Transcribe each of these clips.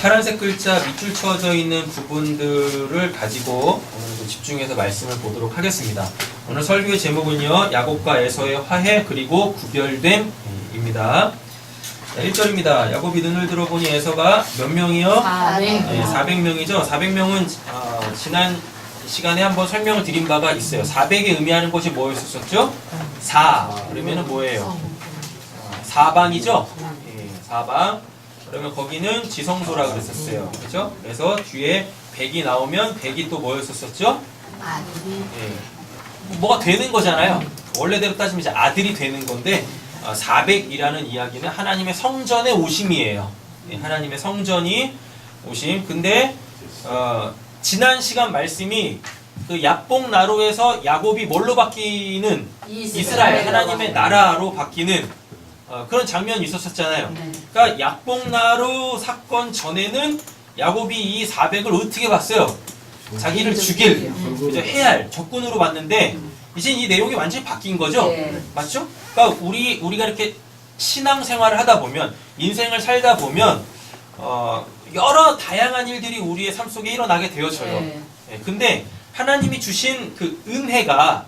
파란색 글자 밑줄 쳐져 있는 부분들을 가지고 오늘 좀 집중해서 말씀을 보도록 하겠습니다. 오늘 설교의 제목은요, 야곱과 에서의 화해 그리고 구별됨입니다. 1절입니다. 야곱이 눈을 들어보니 에서가 몇 명이요? 400명이죠. 400명은 지난 시간에 한번 설명을 드린 바가 있어요. 400에 의미하는 것이 뭐였었죠? 4. 그러면은 뭐예요? 사방이죠? 예, 사방. 그러면 거기는 지성소라 그랬었어요. 그죠? 그래서 뒤에 100이 나오면 100이 또 뭐였었죠? 예, 뭐가 되는 거잖아요. 원래대로 따지면 이제 아들이 되는 건데, 400이라는 이야기는 하나님의 성전의 오심이에요. 예, 하나님의 성전이 오심. 근데 지난 시간 말씀이 그 야복나루에서 야곱이 뭘로 바뀌는 이스라엘 하나님의 나라로 바뀌는 그런 장면이 있었었잖아요. 그러니까 야복나루 사건 전에는 야곱이 이 400을 어떻게 봤어요? 자기를 죽일, 그죠? 해할 적군으로 봤는데 이제 이 내용이 완전히 바뀐 거죠? 맞죠? 그러니까 우리가 이렇게 신앙생활을 하다 보면, 인생을 살다 보면 여러 다양한 일들이 우리의 삶 속에 일어나게 되어져요. 예, 근데 하나님이 주신 그 은혜가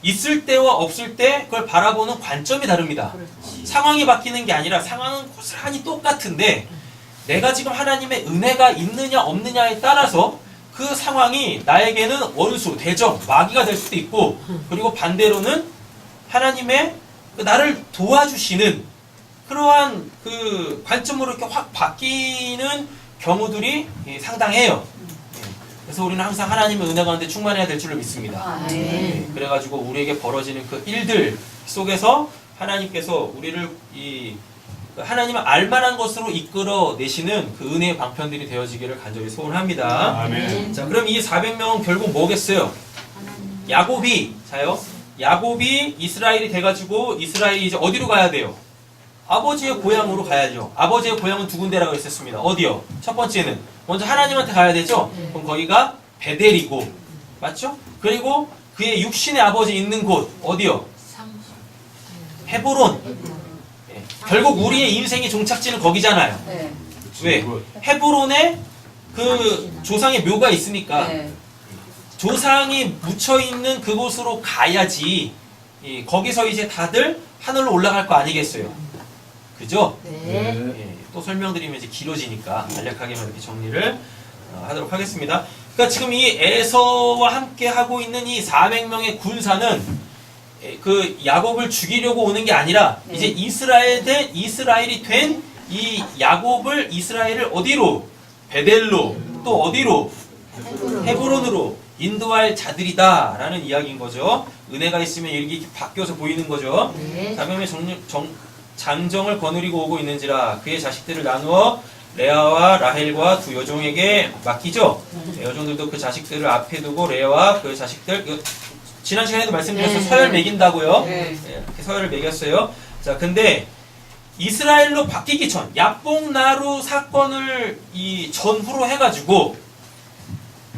있을 때와 없을 때 그걸 바라보는 관점이 다릅니다. 상황이 바뀌는 게 아니라 상황은 고스란히 똑같은데 내가 지금 하나님의 은혜가 있느냐 없느냐에 따라서 그 상황이 나에게는 원수, 대적, 마귀가 될 수도 있고, 그리고 반대로는 하나님의 나를 도와주시는 그러한 그 관점으로 이렇게 확 바뀌는 경우들이 상당해요. 그래서 우리는 항상 하나님의 은혜 가운데 충만해야 될 줄로 믿습니다. 그래가지고 우리에게 벌어지는 그 일들 속에서 하나님께서 우리를 하나님을 알만한 것으로 이끌어 내시는 그 은혜의 방편들이 되어지기를 간절히 소원합니다. 아멘. 자, 그럼 이 400명은 결국 뭐겠어요? 야곱이 이스라엘이 돼가지고 이스라엘이 이제 어디로 가야 돼요? 아버지의 고향으로 가야죠. 아버지의 고향은 두 군데라고 했었습니다. 어디요? 첫 번째는 먼저 하나님한테 가야 되죠. 그럼 거기가 베델이고, 맞죠? 그리고 그의 육신의 아버지 있는 곳 어디요? 헤브론. 예. 결국 우리의 인생의 종착지는 거기잖아요. 왜? 헤브론에 그 조상의 묘가 있으니까 조상이 묻혀있는 그곳으로 가야지 거기서 이제 다들 하늘로 올라갈 거 아니겠어요? 그죠? 예, 또 설명드리면 이제 길어지니까 간략하게만 이렇게 정리를 하도록 하겠습니다. 그러니까 지금 이 에서와 함께 하고 있는 이 400명의 군사는 그 야곱을 죽이려고 오는 게 아니라 이제 이스라엘이 된 이 야곱을 이스라엘을 어디로? 베델로, 또 어디로? 헤브론으로 인도할 자들이다라는 이야기인 거죠. 은혜가 있으면 이렇게 바뀌어서 보이는 거죠. 자명의 장정을 거느리고 오고 있는지라 그의 자식들을 나누어 레아와 라헬과 두 여종에게 맡기죠. 여종들도 그 자식들을 앞에 두고 레아와 그 자식들, 지난 시간에도 말씀드렸어요. 서열 매긴다고요. 이렇게 서열을 매겼어요. 자, 근데 이스라엘로 바뀌기 전, 야복나루 사건을 전후로 해가지고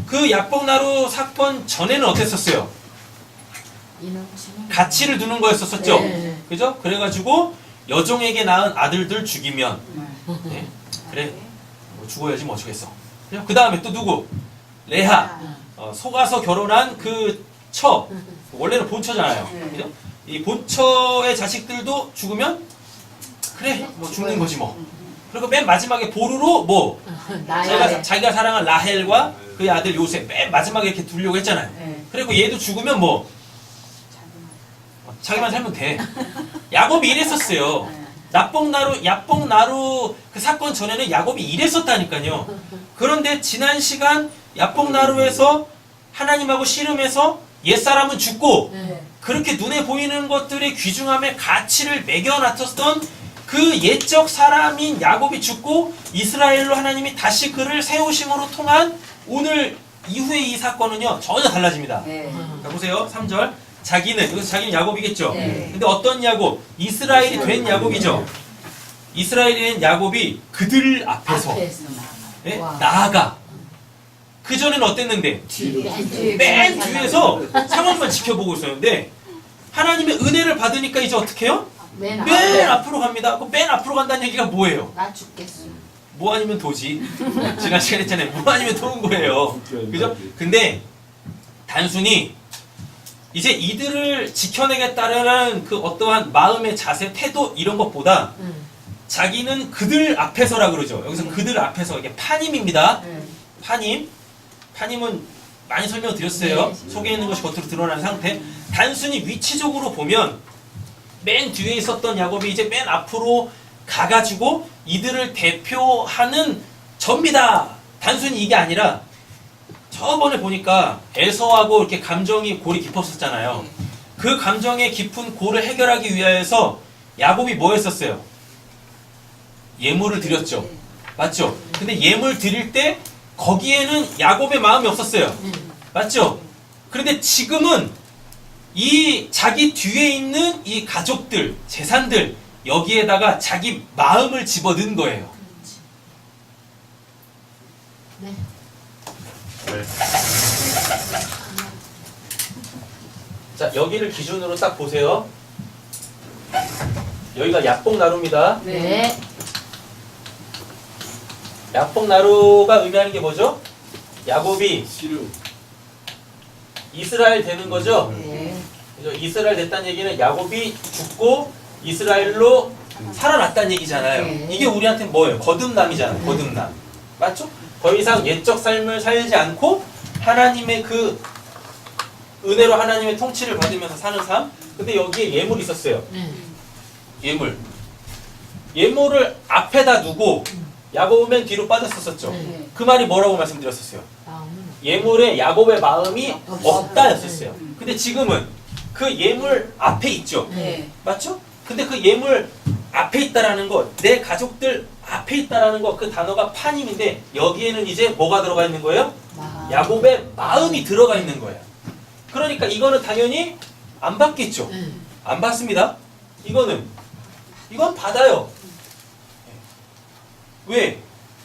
그 야복나루 사건 전에는 어땠었어요? 가치를 두는 거였었죠. 그죠? 그래가지고 여종에게 낳은 아들들 죽이면 그래, 뭐 죽어야지 뭐 어쩌겠어. 그 다음에 또 누구? 레아. 속아서 결혼한 그 처. 원래는 본처잖아요. 그죠? 이 본처의 자식들도 죽으면 그래, 뭐 죽는 거지 뭐. 그리고 맨 마지막에 보루로 뭐 자기가 사랑한 라헬과 그의 아들 요셉 맨 마지막에 이렇게 두려고 했잖아요. 그리고 얘도 죽으면 뭐 자기만 살면 돼. 야곱이 이랬었어요. 야복나루 그 사건 전에는 야곱이 이랬었다니까요. 그런데 지난 시간 야복나루에서 하나님하고 씨름해서 옛사람은 죽고 그렇게 눈에 보이는 것들의 귀중함에 가치를 매겨놨었던 그 옛적 사람인 야곱이 죽고 이스라엘로 하나님이 다시 그를 세우심으로 통한 오늘 이후의 이 사건은요 전혀 달라집니다. 자, 보세요. 3절. 여기서 자기는 야곱이겠죠. 근데 어떤 야곱? 이스라엘이 된 야곱이죠. 이스라엘이 된 야곱이 그들 앞에서 나아가. 그 전에는 어땠는데? 맨 뒤에서 상황만 지켜보고 있었는데 하나님의 은혜를 받으니까 이제 어떻게 해요? 맨 앞으로 갑니다. 그 맨 앞으로 간다는 얘기가 뭐예요? 나 죽겠어. 뭐 아니면 도지. 지난 시간에 했잖아요. 뭐 아니면 도인 거예요. 그죠? 근데 단순히 이제 이들을 지켜내겠다라는 그 어떠한 마음의 자세, 태도 이런 것보다 자기는 그들 앞에서라 그러죠. 여기서 그들 앞에서 이게 파님입니다. 파님은 많이 설명드렸어요. 속에 있는 것이 겉으로 드러나는 상태. 단순히 위치적으로 보면 맨 뒤에 있었던 야곱이 이제 맨 앞으로 가가지고 이들을 대표하는 접니다. 단순히 이게 아니라 저번에 보니까 에서하고 이렇게 감정이 골이 깊었었잖아요. 그 감정의 깊은 골을 해결하기 위하여서 야곱이 뭐 했었어요? 예물을 드렸죠. 맞죠? 근데 예물 드릴 때 거기에는 야곱의 마음이 없었어요. 맞죠? 그런데 지금은 이 자기 뒤에 있는 이 가족들, 재산들 여기에다가 자기 마음을 집어넣은 거예요. 네. 자, 여기를 기준으로 딱 보세요. 여기가 야복나루입니다. 네. 야복나루가 의미하는 게 뭐죠? 야곱이 시루. 이스라엘 되는 거죠? 네. 그죠? 이스라엘 됐다는 얘기는 야곱이 죽고 이스라엘로 살아났다는 얘기잖아요. 네. 이게 우리한테 뭐예요? 거듭남이잖아요. 거듭남. 맞죠? 더 이상 옛적 삶을 살지 않고 하나님의 그 은혜로 하나님의 통치를 받으면서 사는 삶. 근데 여기에 예물이 있었어요. 예물. 예물을 앞에다 두고 야곱은 맨 뒤로 빠졌었죠. 네. 그 말이 뭐라고 말씀드렸었어요? 예물에 야곱의 마음이 없다였었어요. 근데 지금은 그 예물 앞에 있죠. 네. 맞죠? 근데 그 예물 앞에 있다라는 것, 내 가족들 앞에 있다라는 것, 그 단어가 파님인데 여기에는 이제 뭐가 들어가 있는 거예요? 야곱의 마음이 들어가 있는 거예요. 그러니까 이거는 당연히 안 받겠죠. 안 받습니다. 이건 받아요. 왜?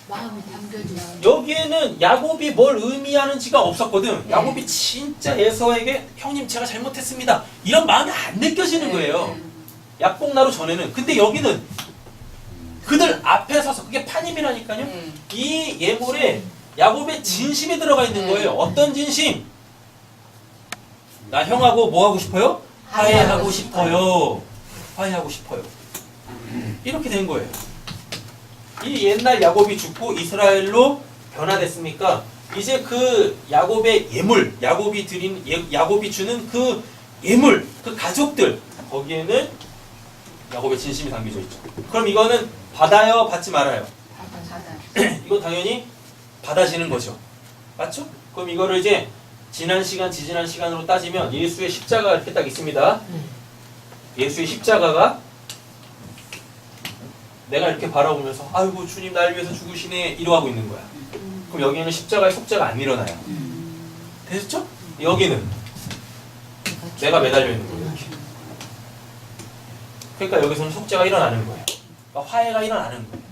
마음이 담겨져. 여기에는 야곱이 뭘 의미하는지가 없었거든. 야곱이 진짜 에서에게 형님 제가 잘못했습니다. 이런 마음이 안 느껴지는 거예요. 야복나루 전에는. 근데 여기는 그들 앞에 서서 그게 파님이라니까요. 이 예물에 야곱의 진심이 들어가 있는 거예요. 어떤 진심? 나 형하고 뭐 하고 싶어요? 화해하고 싶어요. 화해하고 싶어요. 이렇게 된 거예요. 이 옛날 야곱이 죽고 이스라엘로 변화됐으니까 이제 그 야곱의 예물, 야곱이 주는 그 예물, 그 가족들 거기에는 야곱의 진심이 담겨져 있죠. 그럼 이거는 받아요, 받지 말아요? 이건 당연히 받아지는 거죠. 맞죠? 그럼 이거를 이제 지난 시간, 지지난 시간으로 따지면 예수의 십자가가 이렇게 딱 있습니다. 예수의 십자가가 내가 이렇게 바라보면서 아이고 주님 날 위해서 죽으시네 이러고 있는 거야. 그럼 여기는 십자가의 속죄가 안 일어나요. 됐죠? 여기는 내가 매달려 있는 거예요. 이렇게. 그러니까 여기서는 속죄가 일어나는 거예요. 그러니까 화해가 일어나는 거예요.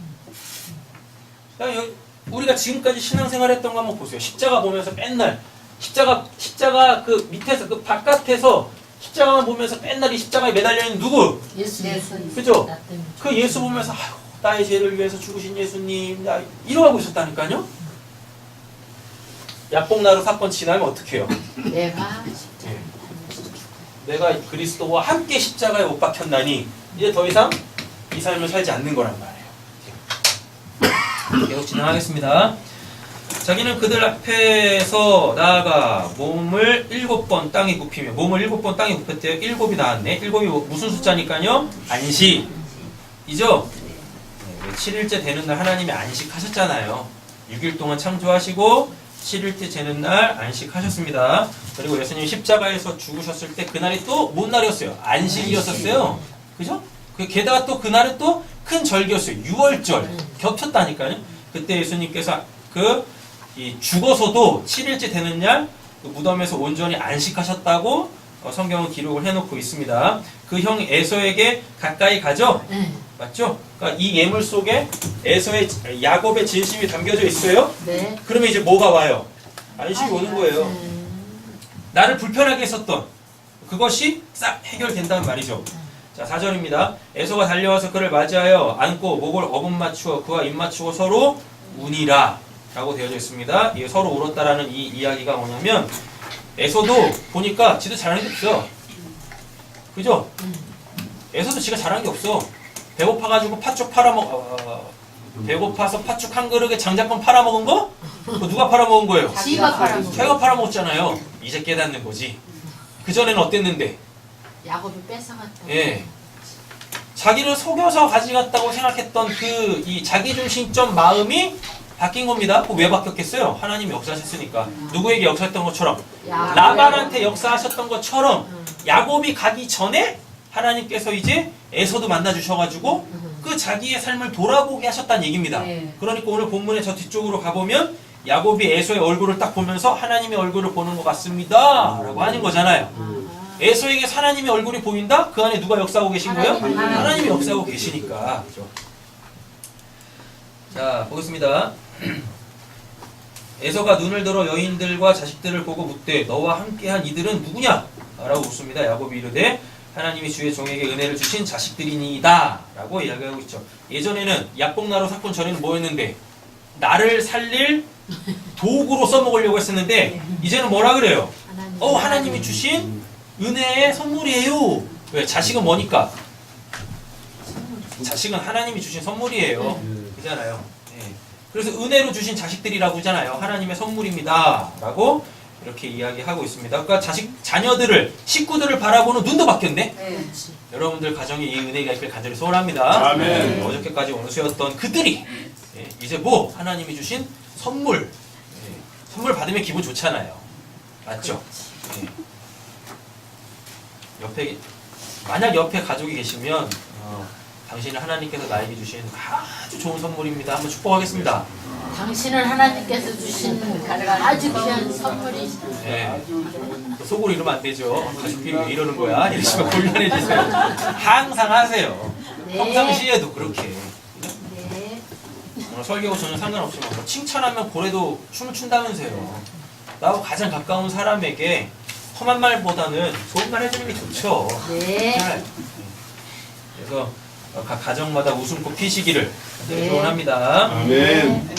그러니까 우리가 지금까지 신앙생활 했던 거 한번 보세요. 십자가 보면서 맨날 십자가 그 밑에서 그 바깥에서 십자가만 보면서 맨날 이 십자가에 매달려 있는 누구? 예수. 그죠? 그 예수 보면서 아유, 나의 죄를 위해서 죽으신 예수님 이러고 있었다니까요. 야복나루 사건 지나면 어떻게 해요? 내가 그리스도와 함께 십자가에 못 박혔나니 이제 더 이상 이 삶을 살지 않는 거란 말이에요. 계속 진행하겠습니다. 자기는 그들 앞에서 나아가 몸을 7번 땅에 굽히며 몸을 7번 땅에 굽혔대요. 7이 나왔네. 7이 무슨 숫자니까요? 안식이죠? 7일째 되는 날 하나님이 안식하셨잖아요. 6일 동안 창조하시고 7일째 되는 날 안식하셨습니다. 그리고 예수님이 십자가에서 죽으셨을 때 그날이 또 뭔 날이었어요? 안식이었었어요. 그죠? 게다가 또 그날은 또 큰 절기였어요. 6월절 겹쳤다니까요. 그때 예수님께서 이 죽어서도 7일째 되는 날 그 무덤에서 온전히 안식하셨다고 성경은 기록을 해놓고 있습니다. 그 형 에서에게 가까이 가죠? 맞죠? 그러니까 이 예물 속에 야곱의 진심이 담겨져 있어요. 네. 그러면 이제 뭐가 와요? 안식이 오는 거예요. 나를 불편하게 했었던 그것이 싹 해결된다는 말이죠. 자, 4절입니다. 에서가 달려와서 그를 맞이하여 안고 목을 어분 맞추어 그와 입 맞추고 서로 우니라 라고 되어져 있습니다. 이 서로 울었다라는 이 이야기가 뭐냐면 에서도 보니까 지도 잘하는 게 없어. 그죠? 에서도 지가 잘하는 게 없어. 배고파가지고 팥죽 배고파서 팥죽 한 그릇에 장작권 팔아먹은 거? 그거 누가 팔아먹은 거예요? 지가 팔아먹은 자기가 팔아먹었잖아요. 이제 깨닫는 거지. 그전에는 어땠는데? 야곱이 뺏어갔다. 예. 자기를 속여서 가져갔다고 생각했던 그 이 자기중심적 마음이 바뀐 겁니다. 그거 왜 바뀌었겠어요? 하나님이 역사하셨으니까. 누구에게 역사했던 것처럼? 라반한테 역사하셨던 것처럼 야곱이 가기 전에 하나님께서 이제 에서도 만나주셔가지고 그 자기의 삶을 돌아보게 하셨다는 얘기입니다. 네. 그러니까 오늘 본문의 저 뒤쪽으로 가보면 야곱이 에서의 얼굴을 딱 보면서 하나님의 얼굴을 보는 것 같습니다 라고 하는 거잖아요. 에서에게 하나님의 얼굴이 보인다? 그 안에 누가 역사하고 계신 거예요? 하나님이 역사하고 계시니까. 그렇죠? 자, 보겠습니다. 에서가 눈을 들어 여인들과 자식들을 보고 묻되 너와 함께한 이들은 누구냐? 라고 묻습니다. 야곱이 이르되 하나님이 주의 종에게 은혜를 주신 자식들이니이다 라고 이야기하고 있죠. 예전에는 약복나루 사건 전에는 뭐였는데 나를 살릴 도구로 써먹으려고 했었는데 이제는 뭐라 그래요? 하나님이 주신 은혜의 선물이에요. 왜? 자식은 뭐니까? 자식은 하나님이 주신 선물이에요. 그잖아요. 예. 그래서 은혜로 주신 자식들이라고 하잖아요. 하나님의 선물입니다 라고 이렇게 이야기하고 있습니다. 그러니까 자녀들을, 식구들을 바라보는 눈도 바뀌었네. 네. 여러분들 가정에 이 은혜가 있길 간절히 소원합니다. 아멘. 어저께까지 원수였던 그들이 이제 뭐 하나님이 주신 선물, 선물 받으면 기분 좋잖아요. 맞죠? 만약 옆에 가족이 계시면 당신은 하나님께서 나에게 주신 아주 좋은 선물입니다. 한번 축복하겠습니다. 당신은 하나님께서 주신 아주 귀한 선물이. 네. 속으로 이러면 안 되죠. 가족끼리 왜 이러는 거야? 이러시면 곤란해지세요. 항상 하세요. 네. 평상시에도 그렇게. 네. 설교하고 전혀 상관없지만 뭐 칭찬하면 고래도 춤을 춘다면서요. 나하고 가장 가까운 사람에게 험한 말보다는 좋은 말 해주는 게 좋죠. 네. 그래서 각 가정마다 웃음꽃 피시기를 네. 소원합니다. 아멘.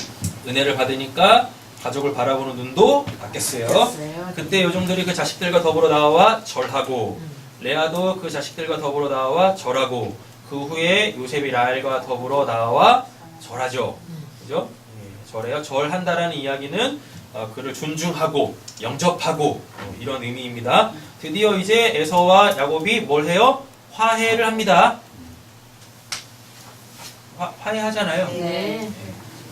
은혜를 받으니까 가족을 바라보는 눈도 바뀌었어요. 바뀌었어요. 그때 요정들이 그 자식들과 더불어 나와 절하고 레아도 그 자식들과 더불어 나와 절하고 그 후에 요셉이 라헬과 더불어 나와 절하죠. 그죠? 예, 절해요. 절한다라는 이야기는 그를 존중하고 영접하고 이런 의미입니다. 드디어 이제 에서와 야곱이 뭘 해요? 화해를 합니다. 화해하잖아요. 네.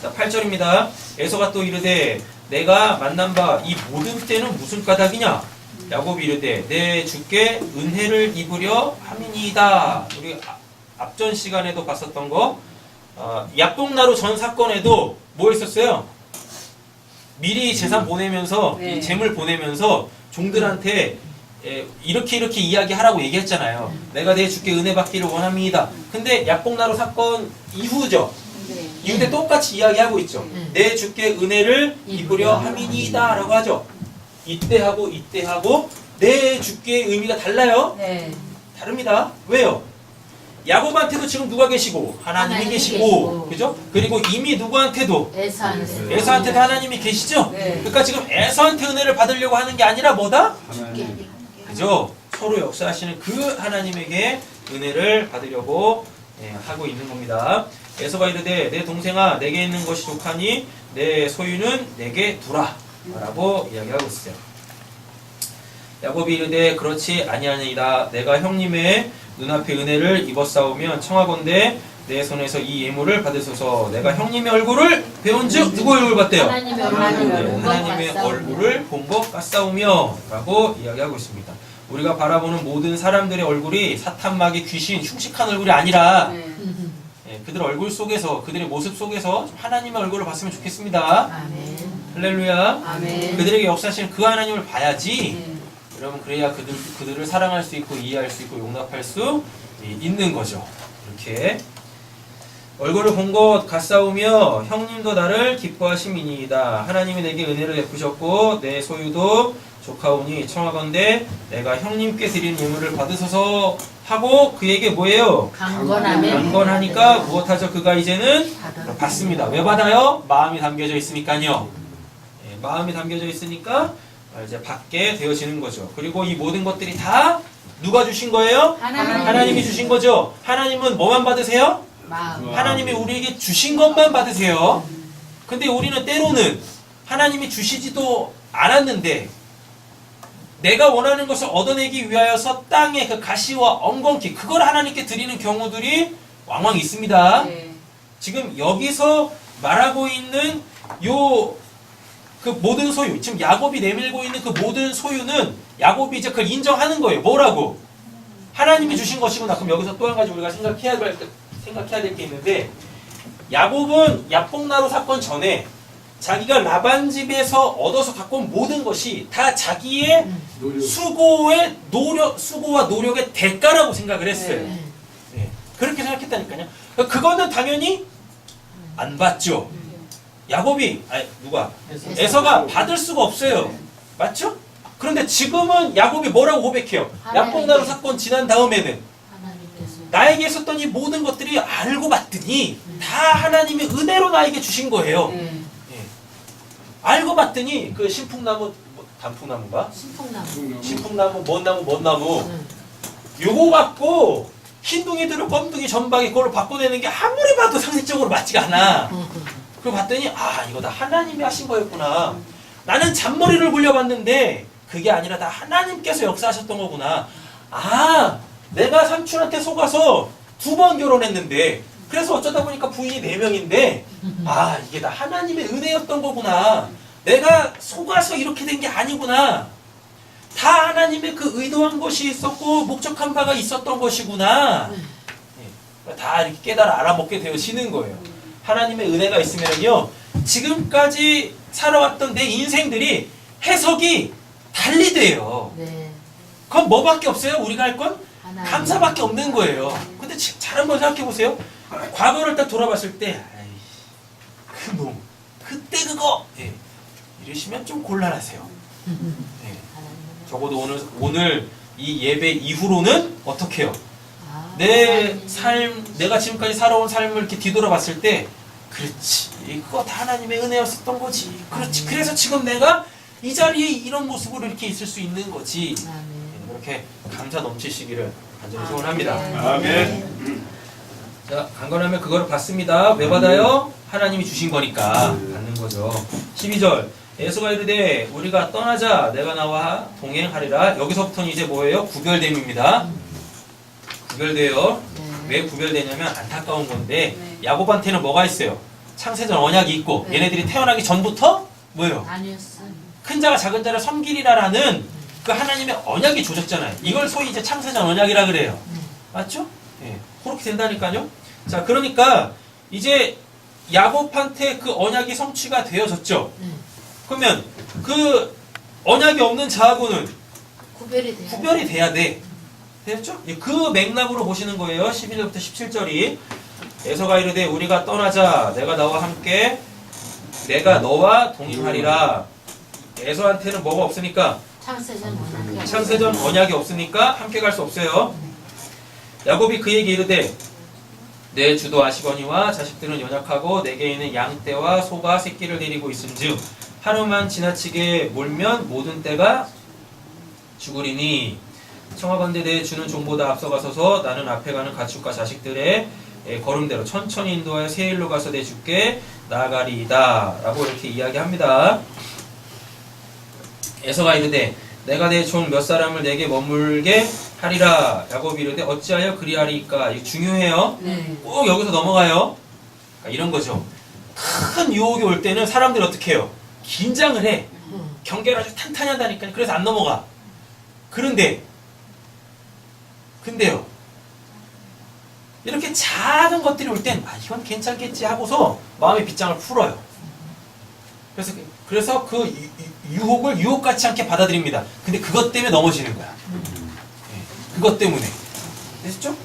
자, 8절입니다. 에서가 또 이르되 내가 만난 바 이 모든 때는 무슨 까닭이냐? 야곱이 이르되 내 주께 은혜를 입으려 함이니이다. 우리 앞전 시간에도 봤었던 거 약복나루 전 사건에도 뭐 있었어요? 미리 재산 보내면서 네. 이 재물 보내면서 종들한테 이렇게 이야기하라고 얘기했잖아요. 내가 내 주께 은혜 받기를 원합니다. 근데 약복나루 사건 이후죠. 네. 이후에 똑같이 이야기하고 있죠. 내 주께 은혜를 입으려 함이니이다 라고 하죠. 이때하고 내 주께의 의미가 달라요. 네. 다릅니다. 왜요? 야곱한테도 지금 누가 계시고 하나님이 하나님이 계시고 계시고. 그죠? 그리고 이미 누구한테도 에서한테. 에서한테도 하나님이 계시죠? 네. 그러니까 지금 에서한테 은혜를 받으려고 하는 게 아니라 뭐다? 하나님. 그죠? 서로 역사하시는 그 하나님에게 은혜를 받으려고 하고 있는 겁니다. 에서가 이르되 내 동생아 내게 있는 것이 족하니 내 소유는 내게 두라 라고 이야기하고 있어요. 야곱이 이르되 그렇지 아니하니이다. 내가 형님의 눈앞에 은혜를 입었사오면 청하건대 내 손에서 이 예물을 받으소서. 내가 형님의 얼굴을 배운즉 누구의 얼굴을 봤대요? 하나님의 얼굴을 하나님의 얼굴을 본 것 같사오며 라고 이야기하고 있습니다. 우리가 바라보는 모든 사람들의 얼굴이 사탄마귀 귀신 흉측한 얼굴이 아니라 네. 그들 얼굴 속에서 그들의 모습 속에서 좀 하나님의 얼굴을 봤으면 좋겠습니다. 아멘. 할렐루야. 아멘. 그들에게 역사하시는 그 하나님을 봐야지. 네. 여러분 그래야 그들을 사랑할 수 있고 이해할 수 있고 용납할 수 있는 거죠. 이렇게 얼굴을 본 것 같사오며 형님도 나를 기뻐하심이니이다. 하나님이 내게 은혜를 베푸셨고 내 소유도 조카오니 청하건대 내가 형님께 드리는 예물을 받으소서 하고 그에게 뭐예요? 강건하니까 무엇하죠? 그가 이제는 받습니다. 왜 받아요? 마음이 담겨져 있으니까요. 예, 마음이 담겨져 있으니까 이제 받게 되어지는 거죠. 그리고 이 모든 것들이 다 누가 주신 거예요? 하나님이 주신 거죠. 하나님은 뭐만 받으세요? 하나님이 우리에게 주신 것만 받으세요. 근데 우리는 때로는 하나님이 주시지도 않았는데 내가 원하는 것을 얻어내기 위하여서 땅의 그 가시와 엉겅퀴 그걸 하나님께 드리는 경우들이 왕왕 있습니다. 네. 지금 여기서 말하고 있는 요 그 모든 소유, 지금 야곱이 내밀고 있는 그 모든 소유는 야곱이 이제 그걸 인정하는 거예요. 뭐라고? 하나님이 주신 것이구나. 그럼 여기서 또 한 가지 우리가 생각해야 될 게 있는데 야곱은 야복나루 사건 전에 자기가 라반 집에서 얻어서 갖고 온 모든 것이 다 자기의 수고와 노력의 대가라고 생각을 했어요. 네. 그렇게 생각했다니까요. 그거는 당연히 안 받죠. 야곱이 에서가 받을 수가 없어요. 맞죠? 그런데 지금은 야곱이 뭐라고 고백해요? 야복나루 사건 지난 다음에는 나에게 있었던 이 모든 것들이 알고 봤더니 다 하나님의 은혜로 나에게 주신 거예요. 예. 알고 봤더니 그 신풍나무, 단풍나무가? 신풍나무, 뭔 나무. 요거 갖고 흰둥이들을 껌둥이 전방에 그걸 바꿔내는 게 아무리 봐도 상식적으로 맞지가 않아. 그걸 봤더니 이거 다 하나님이 하신 거였구나. 나는 잔머리를 굴려봤는데 그게 아니라 다 하나님께서 역사하셨던 거구나. 내가 삼촌한테 속아서 2번 결혼했는데 그래서 어쩌다 보니까 부인이 4명인데 이게 다 하나님의 은혜였던 거구나. 내가 속아서 이렇게 된 게 아니구나. 다 하나님의 그 의도한 것이 있었고 목적한 바가 있었던 것이구나. 다 이렇게 깨달아 알아먹게 되어지는 거예요. 하나님의 은혜가 있으면요 지금까지 살아왔던 내 인생들이 해석이 달리 돼요. 그건 뭐밖에 없어요? 우리가 할 건? 감사밖에 없는 거예요. 근데 잘 한번 생각해 보세요. 과거를 딱 돌아봤을 때 그놈 그때 그거 이러시면 좀 곤란하세요. 적어도 오늘 이 예배 이후로는 어떻게 해요? 내 삶, 내가 지금까지 살아온 삶을 이렇게 뒤돌아봤을 때 그렇지 그거 다 하나님의 은혜였었던 거지. 그렇지 그래서 지금 내가 이 자리에 이런 모습으로 이렇게 있을 수 있는 거지. 이렇게 감사 넘치시기를 간절히 소원합니다. 아멘. 자, 강건하면 그거를 받습니다. 왜 받아요? 하나님이 주신 거니까 받는 거죠. 12절 에서가 이르되 우리가 떠나자 내가 나와 동행하리라. 여기서부터는 이제 뭐예요? 구별됨입니다. 구별돼요. 왜 구별되냐면 안타까운 건데 야곱한테는 뭐가 있어요? 창세전 언약이 있고 얘네들이 태어나기 전부터 뭐예요? 큰 자가 작은 자를 섬기리라라는 그 하나님의 언약이 조졌잖아요. 이걸 소위 이제 창세전 언약이라 그래요. 맞죠? 그렇게 된다니까요. 자, 그러니까 이제 야곱한테 그 언약이 성취가 되어졌죠. 그러면 그 언약이 없는 자하고는 구별이 돼야 돼. 됐죠? 그 맥락으로 보시는 거예요. 11절부터 17절이 에서가 이르되 우리가 떠나자 내가 너와 함께 내가 너와 동행하리라. 에서한테는 뭐가 없으니까 창세전 언약이 없으니까 함께 갈 수 없어요. 야곱이 그에게 이르되 내 주도 아시거니와 자식들은 연약하고 내게 있는 양떼와 소가 새끼를 데리고 있은즉 하루만 지나치게 몰면 모든 떼가 죽으리니 청하건대 내 주는 종보다 앞서가서서 나는 앞에 가는 가축과 자식들의 걸음대로 천천히 인도하여 세일로 가서 내 주께 나아가리이다 라고 이렇게 이야기합니다. 에서가 이르되 내가 내 종 몇 사람을 내게 머물게 하리라. 야곱이 이르되 어찌하여 그리하리까. 이거 중요해요. 꼭 여기서 넘어가요. 그러니까 이런 거죠. 큰 유혹이 올 때는 사람들이 어떻게 해요? 긴장을 해. 경계를 아주 탄탄히 한다니까요. 그래서 안 넘어가. 근데요. 이렇게 작은 것들이 올 땐 이건 괜찮겠지 하고서 마음의 빗장을 풀어요. 그래서 그 유혹을 유혹같이 않게 받아들입니다. 근데 그것 때문에 넘어지는 거야. 그것 때문에. 됐죠?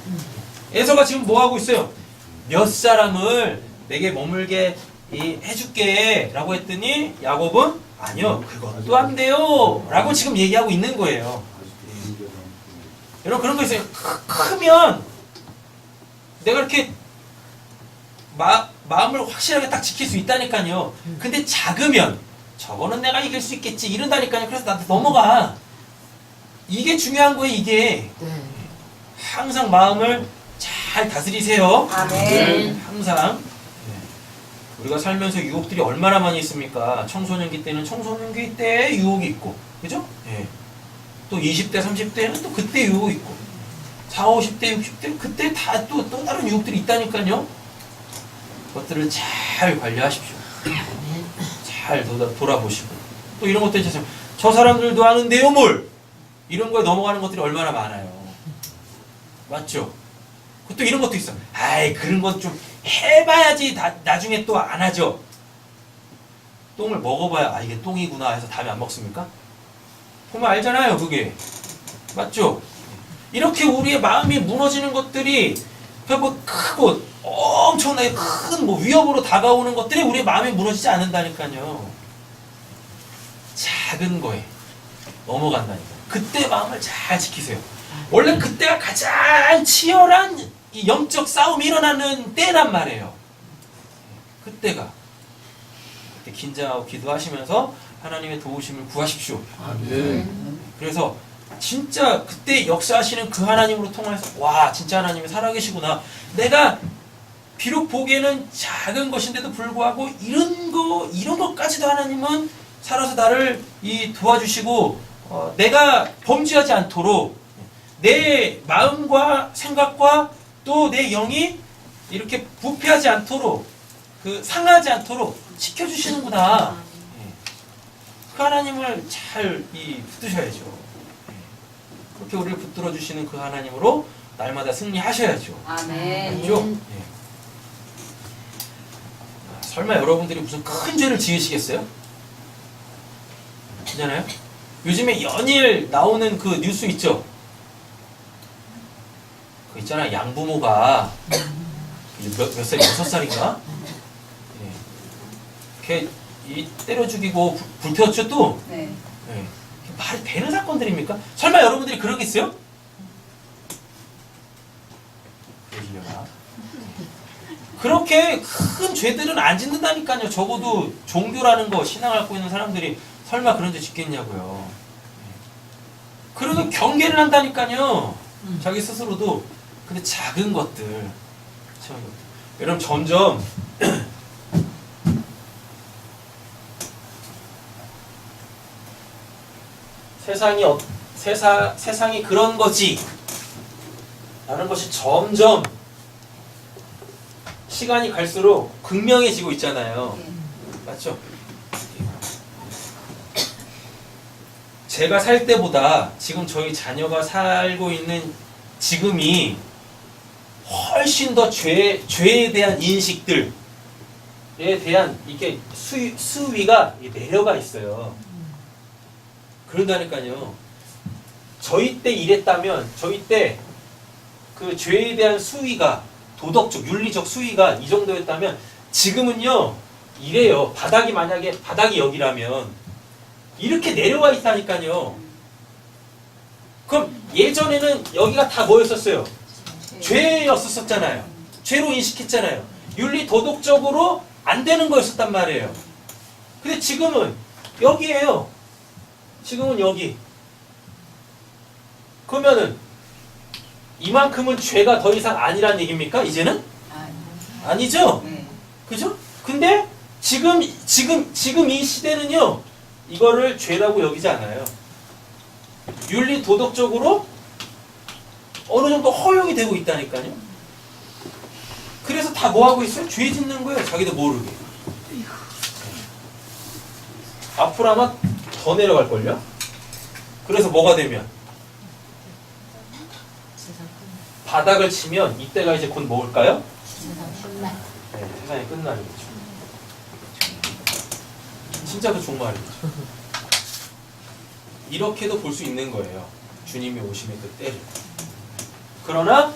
에서가 지금 뭐 하고 있어요? 몇 사람을 내게 머물게 해줄게 라고 했더니 야곱은 아니요 그것도 안 돼요 라고 지금 얘기하고 있는 거예요. 여러분 그런 거 있어요. 크면 내가 이렇게 마음을 확실하게 딱 지킬 수 있다니까요. 근데 작으면 저거는 내가 이길 수 있겠지 이런다니까요. 그래서 나한테 넘어가. 이게 중요한 거예요. 이게 네. 항상 마음을 잘 다스리세요. 아멘. 항상. 네. 우리가 살면서 유혹들이 얼마나 많이 있습니까? 청소년기 때는 청소년기 때 유혹이 있고, 그죠? 예. 또 20대, 30대는 또 그때 유혹이 있고, 40, 50대, 60대 그때 다 또 다른 유혹들이 있다니까요. 그것들을 잘 관리하십시오. 잘 돌아보시고 또 이런 것도 있잖아요. 저 사람들도 아는데요 뭘 이런 거에 넘어가는 것들이 얼마나 많아요. 맞죠? 또 이런 것도 있어. 아이 그런 건 좀 해봐야지 나중에 또 안 하죠. 똥을 먹어봐야 아 이게 똥이구나 해서 다음에 안 먹습니까? 보면 알잖아요 그게. 맞죠? 이렇게 우리의 마음이 무너지는 것들이 뭐 크고 엄청나게 큰 뭐 위협으로 다가오는 것들이 우리의 마음이 무너지지 않는다니까요. 작은 거에 넘어간다니까. 그때 마음을 잘 지키세요. 원래 그때가 가장 치열한 이 영적 싸움이 일어나는 때란 말이에요. 그때 긴장하고 기도하시면서 하나님의 도우심을 구하십시오. 그래서 진짜 그때 역사하시는 그 하나님으로 통해서 와 진짜 하나님이 살아계시구나. 내가 비록 보기에는 작은 것인데도 불구하고 이런 것까지도 하나님은 살아서 나를 도와주시고 내가 범죄하지 않도록 내 마음과 생각과 또 내 영이 이렇게 부패하지 않도록 상하지 않도록 지켜주시는구나. 그 하나님을 잘 붙드셔야죠. 그렇게 우리를 붙들어 주시는 그 하나님으로 날마다 승리하셔야죠. 아멘. 그렇죠? 설마 여러분들이 무슨 큰 죄를 지으시겠어요? 그잖아요? 요즘에 연일 나오는 그 뉴스 있죠? 그 있잖아 양부모가 몇 살? 6살인가? 걔 때려 죽이고 불태웠죠 또? 네. 말이 되는 사건들입니까? 설마 여러분들이 그러겠어요? 그러시려나? 그렇게 큰 죄들은 안 짓는다니까요. 적어도 종교라는 거 신앙을 갖고 있는 사람들이 설마 그런 죄 짓겠냐고요. 그래도 경계를 한다니까요. 자기 스스로도. 근데 작은 것들. 여러분 점점 세상이 그런 거지 라는 것이 점점 시간이 갈수록 극명해지고 있잖아요. 맞죠? 제가 살 때보다 지금 저희 자녀가 살고 있는 지금이 훨씬 더 죄에 대한 인식들에 대한 이게 수위가 내려가 있어요. 그런다니까요. 저희 때 이랬다면 저희 때 그 죄에 대한 수위가 도덕적, 윤리적 수위가 이 정도였다면 지금은요 이래요. 만약에 바닥이 여기라면 이렇게 내려와 있다니까요. 그럼 예전에는 여기가 다 뭐였었어요? 죄였었잖아요. 죄로 인식했잖아요. 윤리 도덕적으로 안 되는 거였었단 말이에요. 근데 지금은 여기에요. 지금은 여기. 그러면은 이만큼은 죄가 더 이상 아니란 얘기입니까? 이제는? 아니죠? 그죠? 근데 지금 이 시대는요 이거를 죄라고 여기지 않아요. 윤리 도덕적으로 어느 정도 허용이 되고 있다니까요. 그래서 다 뭐 하고 있어요? 죄 짓는 거예요. 자기도 모르게. 앞으로 아마 더 내려갈걸요? 그래서 뭐가 되면 바닥을 치면 이때가 이제 곧 뭘까요? 네, 세상이 끝나는 거죠. 진짜 그 종말이죠. 이렇게도 볼 수 있는 거예요. 주님이 오심의 그 때를. 그러나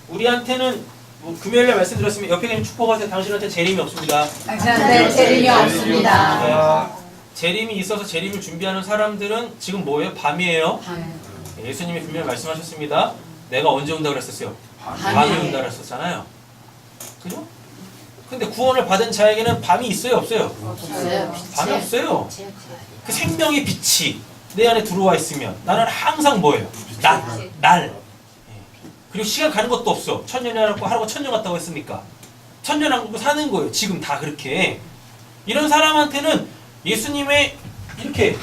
우리한테는 뭐 금요일에 말씀드렸으면 옆에 계신 축복하세요. 당신한테 재림이 없습니다. 당신한테 재림이 없습니다. 자, 재림이 있어서 재림을 준비하는 사람들은 지금 뭐예요? 밤이에요. 예수님이 분명히 말씀하셨습니다. 내가 언제 온다 그랬었어요? 밤에 온다 그랬었잖아요. 그죠? 근데 구원을 받은 자에게는 밤이 있어요? 없어요? 없어요. 밤이 없어요. 그 생명의 빛이 내 안에 들어와 있으면 나는 항상 뭐예요? 날. 예. 그리고 시간 가는 것도 없어. 천년이 하라고 천년 같다고 했으니까. 천년 한국 사는 거예요. 지금 다 그렇게. 이런 사람한테는 예수님의 이렇게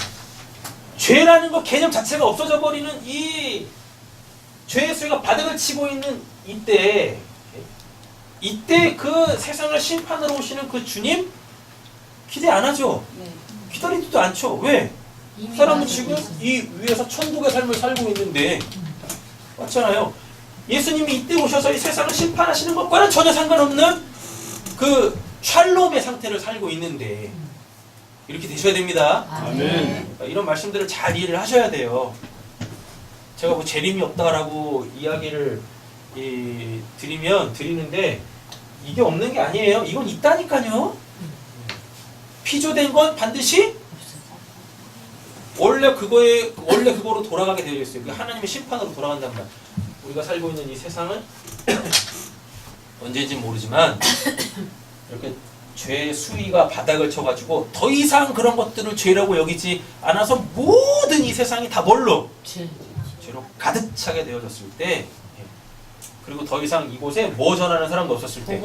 죄라는 거 개념 자체가 없어져 버리는 이 죄의 수위가 바닥을 치고 있는 이때 그 세상을 심판하러 오시는 그 주님 기대 안 하죠. 기다리지도 않죠. 왜? 사람은 지금 이 위에서 천국의 삶을 살고 있는데 맞잖아요. 예수님이 이때 오셔서 이 세상을 심판하시는 것과는 전혀 상관없는 그 샬롬의 상태를 살고 있는데 이렇게 되셔야 됩니다. 아멘. 이런 말씀들을 잘 이해를 하셔야 돼요. 제가 뭐 재림이 없다라고 이야기를 드리는데 이게 없는 게 아니에요. 이건 있다니까요. 피조된 건 반드시 원래 그거로 돌아가게 되어 있어요. 그 하나님의 심판으로 돌아간단 말이야. 우리가 살고 있는 이 세상은 언제인지 모르지만 이렇게 죄의 수위가 바닥을 쳐가지고 더 이상 그런 것들을 죄라고 여기지 않아서 모든 이 세상이 다 뭘로? 죄로 가득 차게 되어졌을 때, 그리고 더 이상 이곳에 뭐 전하는 사람도 없었을 때,